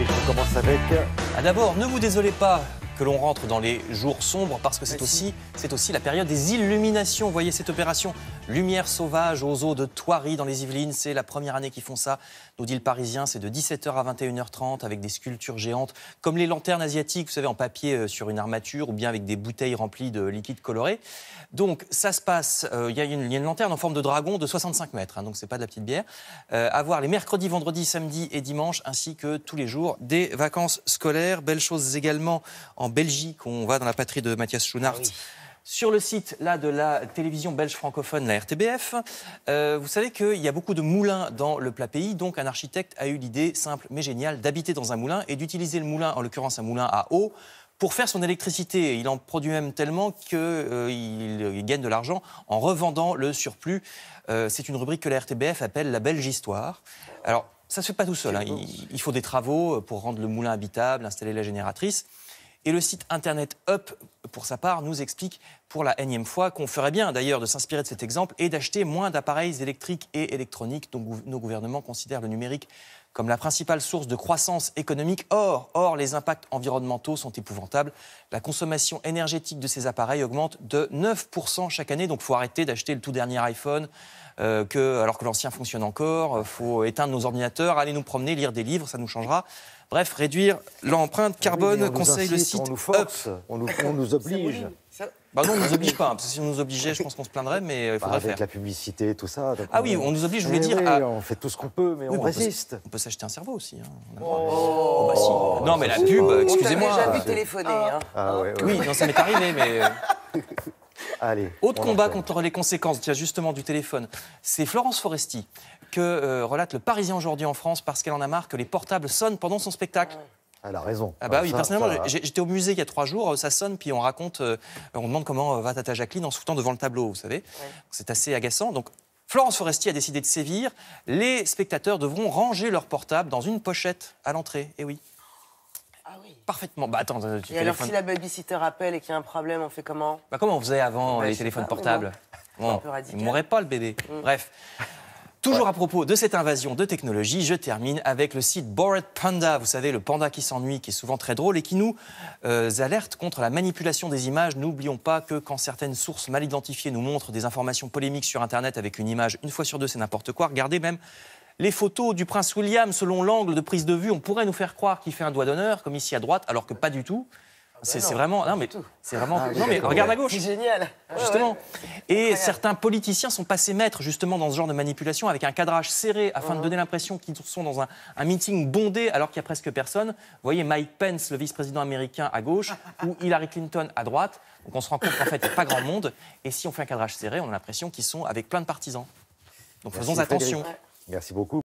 Frédéric, on commence avec... D'abord, ne vous désolez pas que l'on rentre dans les jours sombres parce que c'est aussi la période des illuminations. Vous voyez cette opération Lumière sauvage aux eaux de Thoiry dans les Yvelines. C'est la première année qu'ils font ça, nous dit le Parisien. C'est de 17h à 21h30 avec des sculptures géantes comme les lanternes asiatiques, vous savez, en papier sur une armature ou bien avec des bouteilles remplies de liquide coloré. Donc ça se passe, il y a une lanterne en forme de dragon de 65 mètres, hein, donc c'est pas de la petite bière. À voir les mercredis, vendredis, samedis et dimanches, ainsi que tous les jours des vacances scolaires. Belles choses également en Belgique, on va dans la patrie de Mathias Schoenaerts. Ah oui. Sur le site là, de la télévision belge francophone, la RTBF, vous savez qu'il y a beaucoup de moulins dans le plat pays, donc un architecte a eu l'idée simple mais géniale d'habiter dans un moulin et d'utiliser le moulin, en l'occurrence un moulin à eau, pour faire son électricité. Il en produit même tellement qu'il gagne de l'argent en revendant le surplus. C'est une rubrique que la RTBF appelle la Belge Histoire. Alors, ça ne se fait pas tout seul, hein. Il faut des travaux pour rendre le moulin habitable, installer la génératrice. Et le site internet Up, pour sa part, nous explique pour la énième fois qu'on ferait bien d'ailleurs de s'inspirer de cet exemple et d'acheter moins d'appareils électriques et électroniques. Donc nos gouvernements considèrent le numérique comme la principale source de croissance économique. Or, les impacts environnementaux sont épouvantables. La consommation énergétique de ces appareils augmente de 9% chaque année. Donc il faut arrêter d'acheter le tout dernier iPhone alors que l'ancien fonctionne encore. Il faut éteindre nos ordinateurs, aller nous promener, lire des livres, ça nous changera. Bref, réduire l'empreinte carbone, conseille le site on nous force, Up. On nous oblige. Bah non, on ne nous oblige pas, parce que si on nous obligeait, je pense qu'on se plaindrait, mais il faudrait avec faire. la publicité, tout ça. Ah oui, on nous oblige, je voulais dire... Oui, à... on fait tout ce qu'on peut, mais on résiste. On peut s'acheter un cerveau aussi. Hein. Bah si. Non, mais la pub, excusez-moi... On t'a déjà vu téléphoner. Hein. Ah, ouais. Oui, non, ça m'est arrivé, mais... Allez, autre combat contre les conséquences justement du téléphone, c'est Florence Foresti que relate le Parisien aujourd'hui en France parce qu'elle en a marre que les portables sonnent pendant son spectacle. Elle a raison. Ah bah oui, personnellement, j'étais au musée il y a 3 jours, ça sonne, puis on demande comment va Tata Jacqueline en se foutant devant le tableau, vous savez. Ouais. C'est assez agaçant. Donc, Florence Foresti a décidé de sévir. Les spectateurs devront ranger leur portable dans une pochette à l'entrée. Eh oui. Ah oui. Parfaitement. Bah attends, et alors si la babysitter appelle et qu'il y a un problème, on fait comment? Bah comment on faisait avant les téléphones portables? Bon, il ne mourrait pas le bébé. Bref. Toujours à propos de cette invasion de technologie, je termine avec le site Bored Panda. Vous savez, le panda qui s'ennuie, qui est souvent très drôle et qui nous alerte contre la manipulation des images. N'oublions pas que quand certaines sources mal identifiées nous montrent des informations polémiques sur Internet avec une image, une fois sur deux, c'est n'importe quoi. Regardez même les photos du prince William, selon l'angle de prise de vue, on pourrait nous faire croire qu'il fait un doigt d'honneur, comme ici à droite, alors que pas du tout. C'est vraiment... Non, mais c'est vraiment... non, mais regarde à gauche. C'est génial. Justement. Et certains politiciens sont passés maîtres, justement, dans ce genre de manipulation, avec un cadrage serré, afin de donner l'impression qu'ils sont dans un meeting bondé, alors qu'il n'y a presque personne. Vous voyez Mike Pence, le vice-président américain, à gauche, ou Hillary Clinton à droite. Donc on se rend compte qu'en fait, il n'y a pas grand monde. Et si on fait un cadrage serré, on a l'impression qu'ils sont avec plein de partisans. Donc faisons attention. Merci beaucoup.